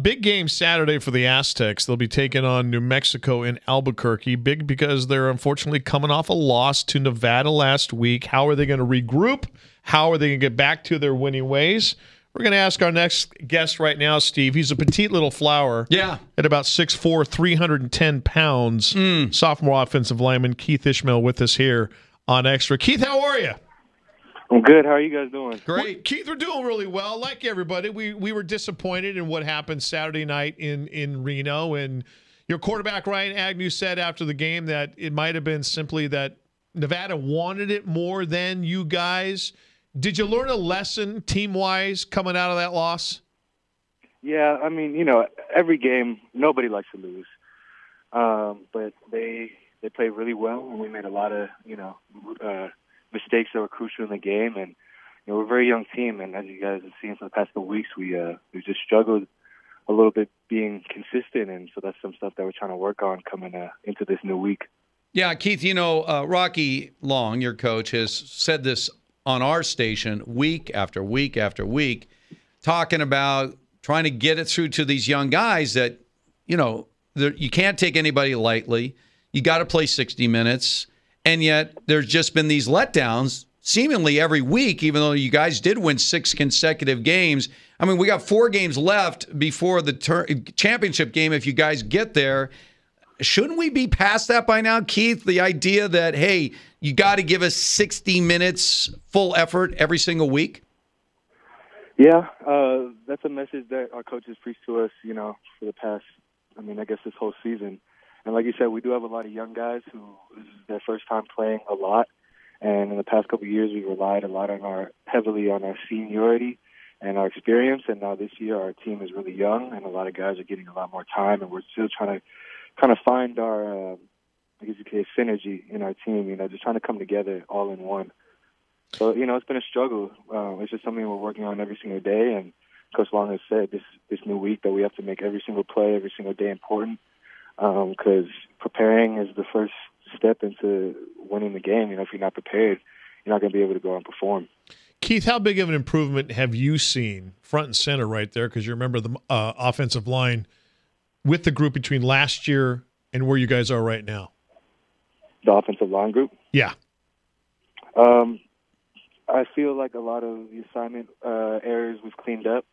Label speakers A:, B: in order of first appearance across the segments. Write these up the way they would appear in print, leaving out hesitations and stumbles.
A: big game Saturday for the Aztecs. They'll be taking on New Mexico in Albuquerque. Big because they're unfortunately coming off a loss to Nevada last week. How are they going to regroup? How are they going to get back to their winning ways? We're going to ask our next guest right now, Steve. He's a petite little flower.
B: Yeah.
A: At about 6'4", 310 pounds. Sophomore offensive lineman Keith Ismael with us here on Xtra. Keith, how are you?
C: I'm good. How are you guys doing?
B: Great.
A: Well, Keith, we're doing really well. Like everybody, we were disappointed in what happened Saturday night in Reno. And your quarterback, Ryan Agnew, said after the game that it might have been simply that Nevada wanted it more than you guys. Did you learn a lesson team-wise coming out of that loss?
C: Yeah, I mean, every game, nobody likes to lose. But they played really well, and we made a lot of, mistakes that were crucial in the game. And, we're a very young team, and as you guys have seen for the past couple weeks, we just struggled a little bit being consistent, and so that's some stuff that we're trying to work on coming into this new week.
B: Yeah, Keith, Rocky Long, your coach, has said this on our station week after week after week, talking about trying to get it through to these young guys that, you can't take anybody lightly. You got to play 60 minutes. And yet there's just been these letdowns seemingly every week, even though you guys did win 6 consecutive games. I mean, we got 4 games left before the championship game if you guys get there. Shouldn't we be past that by now, Keith? The idea that, hey, you got to give us 60 minutes full effort every single week?
C: Yeah, that's a message that our coaches preach to us, for the past, I guess this whole season. And like you said, we do have a lot of young guys who this is their first time playing a lot. And in the past couple of years, we relied a lot heavily on our seniority and our experience. And now this year, our team is really young, and a lot of guys are getting a lot more time. And we're still trying to kind of find our, I guess you could say, synergy in our team. Just trying to come together all in one. So it's been a struggle. It's just something we're working on every single day. And Coach Long has said this new week that we have to make every single play, every single day important. Because preparing is the first step into winning the game. If you're not prepared, you're not going to be able to go and perform.
A: Keith, how big of an improvement have you seen front and center right there? Because you remember the offensive line with the group between last year and where you guys are right now.
C: The offensive line group?
A: Yeah.
C: I feel like a lot of the assignment areas we've cleaned up.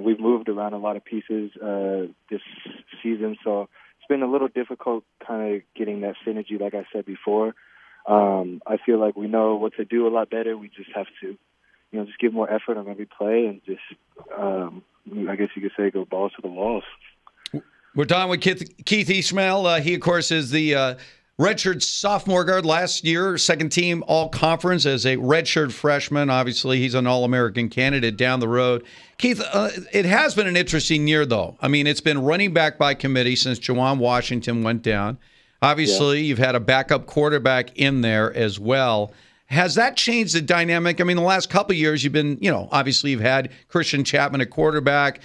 C: We've moved around a lot of pieces this season, so it's been a little difficult kind of getting that synergy, like I said before. I feel like we know what to do a lot better. We just have to, just give more effort on every play and just, I guess you could say, go balls to the walls.
B: We're talking with Keith Ismael. He, of course, is the redshirt sophomore guard last year, second team all-conference as a redshirt freshman. Obviously, he's an All-American candidate down the road. Keith, it has been an interesting year, though. I mean, it's been running back by committee since Juwan Washington went down. Obviously, You've had a backup quarterback in there as well. Has that changed the dynamic? I mean, the last couple of years, you've been, obviously you've had Christian Chapman at quarterback.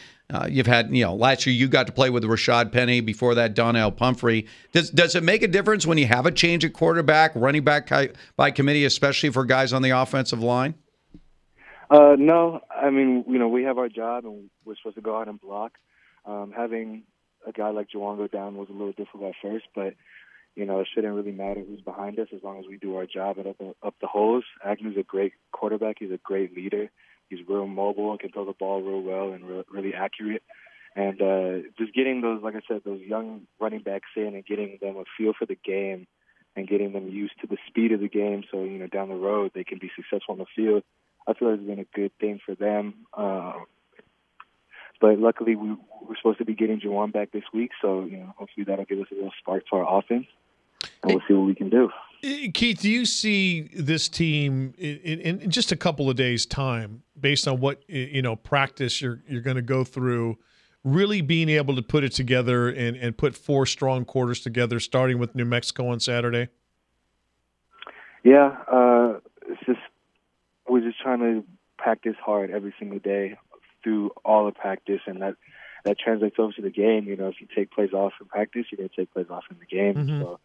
B: You've had, last year you got to play with Rashad Penny. Before that, Donnell Pumphrey. Does it make a difference when you have a change at quarterback, running back by committee, especially for guys on the offensive line?
C: No. I mean, we have our job, and we're supposed to go out and block. Having a guy like Juwan go down was a little difficult at first, but, it shouldn't really matter who's behind us as long as we do our job and up the holes. Agnew's a great quarterback. He's a great leader. He's real mobile and can throw the ball real well and really accurate. And just getting those, like I said, those young running backs in and getting them a feel for the game and getting them used to the speed of the game so, down the road they can be successful on the field, I feel like it's been a good thing for them. But luckily we're supposed to be getting Juwan back this week, so, hopefully that'll give us a little spark to our offense, and we'll see what we can do.
A: Keith, do you see this team in just a couple of days' time, based on what practice you're going to go through, really being able to put it together and put 4 strong quarters together, starting with New Mexico on Saturday?
C: Yeah, we're just trying to practice hard every single day through all of practice, and that translates over to the game. If you take plays off in practice, you're going to take plays off in the game. Mm-hmm. So,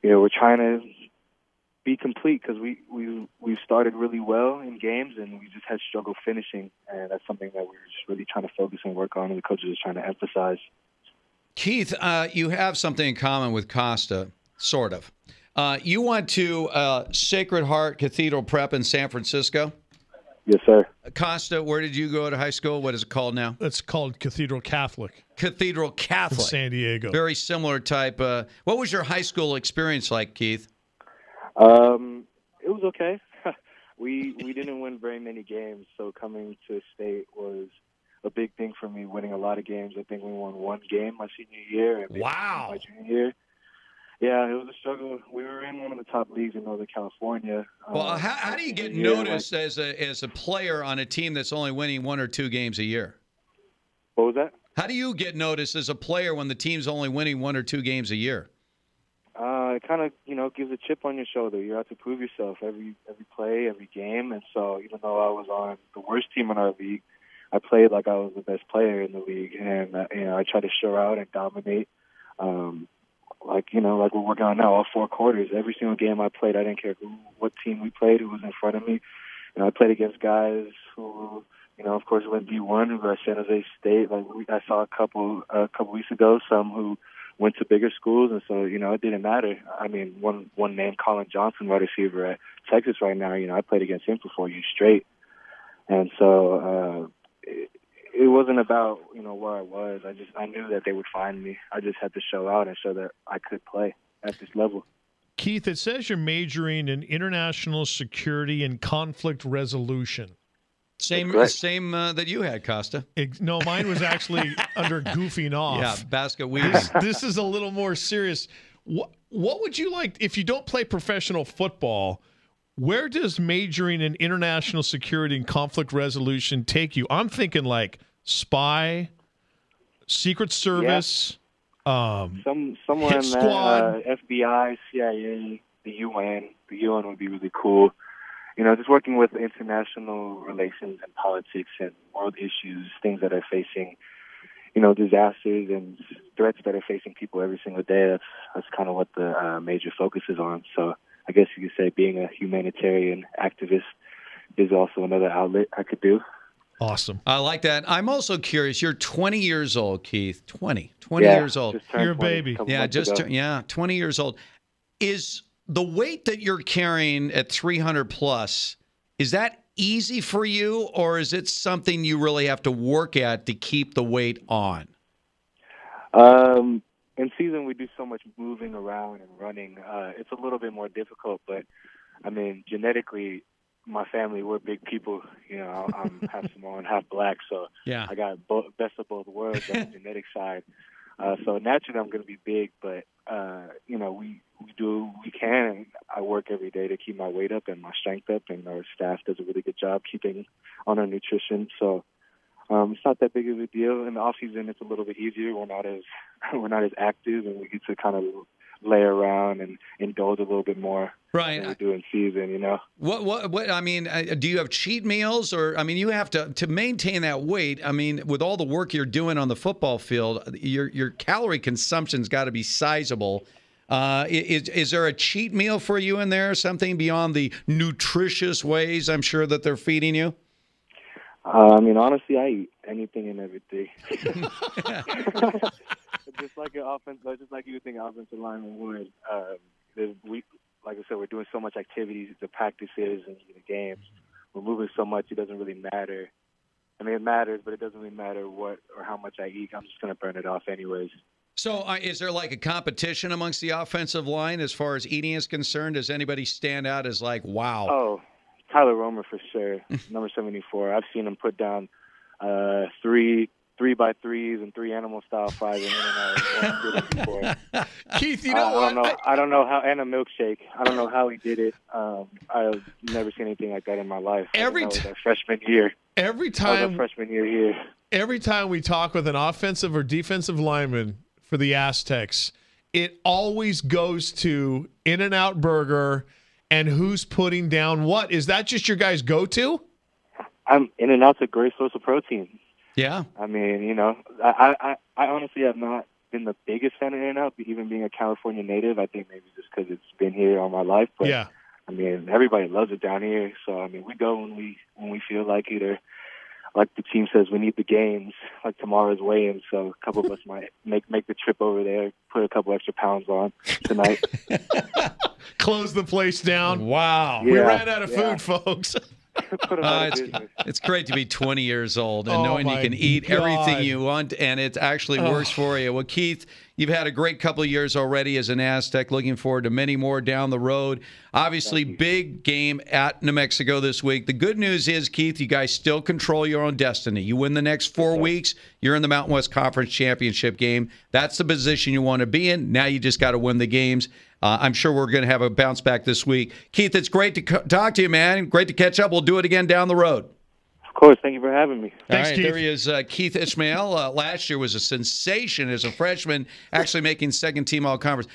C: we're trying to be complete, because we've started really well in games and we just had struggle finishing, and that's something that we're just really trying to focus and work on, and the coaches are trying to emphasize.
B: Keith, you have something in common with Costa, sort of. You went to Sacred Heart Cathedral Prep in San Francisco.
C: Yes, sir.
B: Costa, where did you go to high school? What is it called now?
A: It's called Cathedral Catholic.
B: Cathedral Catholic.
A: In San Diego.
B: Very similar type. What was your high school experience like, Keith?
C: It was okay. We didn't win very many games, so coming to state was a big thing for me, winning a lot of games. I think we won one game my senior year and
B: wow.
C: my junior year. Yeah, it was a struggle. We were in one of the top leagues in Northern California.
B: Well, how do you get noticed as a player on a team that's only winning 1 or 2 games a year?
C: What was that?
B: How do you get noticed as a player when the team's only winning 1 or 2 games a year?
C: It kind of, gives a chip on your shoulder. You have to prove yourself every play, every game. And so even though I was on the worst team in our league, I played like I was the best player in the league. And, I tried to show out and dominate. Like we're working on now, all 4 quarters. Every single game I played, I didn't care what team we played, who was in front of me. I played against guys who, of course, went D1, who were at San Jose State. I saw a couple weeks ago, some who went to bigger schools, and so, it didn't matter. I mean, one named Colin Johnson, wide receiver at Texas right now, I played against him for 4 years straight. And so it wasn't about, where I was. I knew that they would find me. I just had to show out and show that I could play at this level.
A: Keith, it says you're majoring in international security and conflict resolution.
B: Same that you had, Costa.
A: No, mine was actually under goofing off.
B: Yeah, basket weaving.
A: This is a little more serious. What would you like, if you don't play professional football, where does majoring in international security and conflict resolution take you? I'm thinking like spy, Secret Service,
C: somewhere
A: hit
C: in
A: squad,
C: that, FBI, CIA, the UN. The UN would be really cool. Just working with international relations and politics and world issues, things that are facing, disasters and threats that are facing people every single day. That's kind of what the major focus is on. So I guess you could say being a humanitarian activist is also another outlet I could do.
A: Awesome.
B: I like that. I'm also curious. You're 20 years old, Keith. 20
C: yeah,
B: years old.
A: You're a baby.
B: Yeah, 20 years old. Is the weight that you're carrying at 300 plus, is that easy for you, or is it something you really have to work at to keep the weight on?
C: In season, we do so much moving around and running. It's a little bit more difficult, but I mean, genetically, my family, we're big people. I'm half Samoan, half black, so
B: yeah.
C: I got best of both worlds on the genetic side. So naturally, I'm going to be big, but we do what we can. And I work every day to keep my weight up and my strength up, and our staff does a really good job keeping on our nutrition. So it's not that big of a deal. In the off season, it's a little bit easier. We're not as active, and we get to kind of lay around and indulge a little bit more.
B: Right.
C: Than we do in season,
B: What I mean, do you have cheat meals, or I mean, you have to maintain that weight. I mean, with all the work you're doing on the football field, your calorie consumption's got to be sizable. Is there a cheat meal for you in there? Something beyond the nutritious ways I'm sure that they're feeding you?
C: Honestly, I eat anything and everything. Just like you would think an offensive lineman would. Like I said, we're doing so much activities, the practices and the games. We're moving so much, it doesn't really matter. I mean, it matters, but it doesn't really matter what or how much I eat. I'm just going to burn it off anyways.
B: So is there like a competition amongst the offensive line as far as eating is concerned? Does anybody stand out as like, wow?
C: Oh, Tyler Romer for sure, number 74. I've seen him put down 3x3s and 3 animal style fries before.
A: Keith, you know what?
C: I don't know how, and a milkshake. I don't know how he did it. I've never seen anything like that in my life. Freshman year.
A: Every time
C: freshman year here.
A: Every time we talk with an offensive or defensive lineman for the Aztecs, it always goes to In-N-Out Burger and who's putting down what. Is that just your guys' go-to?
C: In-N-Out's a great source of protein.
B: Yeah.
C: I mean, I honestly have not been the biggest fan of In-N-Out, even being a California native. I think maybe just because it's been here all my life. But
A: yeah.
C: I mean, everybody loves it down here. So, I mean, we go when we feel like it, or like the team says, we need the games, like tomorrow's weigh-in. So a couple of us might make the trip over there, put a couple extra pounds on tonight.
A: Close the place down.
B: Wow.
A: We ran out of food, folks.
B: It's great to be 20 years old and
A: Oh,
B: knowing you
A: my
B: can eat
A: God.
B: everything you want, and it actually works for you. Well, Keith, you've had a great couple of years already as an Aztec. Looking forward to many more down the road. Obviously, big game at New Mexico this week. The good news is, Keith, you guys still control your own destiny. You win the next 4 weeks, you're in the Mountain West Conference Championship game. That's the position you want to be in. Now you just got to win the games. I'm sure we're going to have a bounce back this week. Keith, it's great to talk to you, man. Great to catch up. We'll do it again down the road.
C: Of course. Thank you for having me.
A: Thanks,
B: Keith. There he is, Keith Ismael. Last year was a sensation as a freshman, actually making second team all-conference.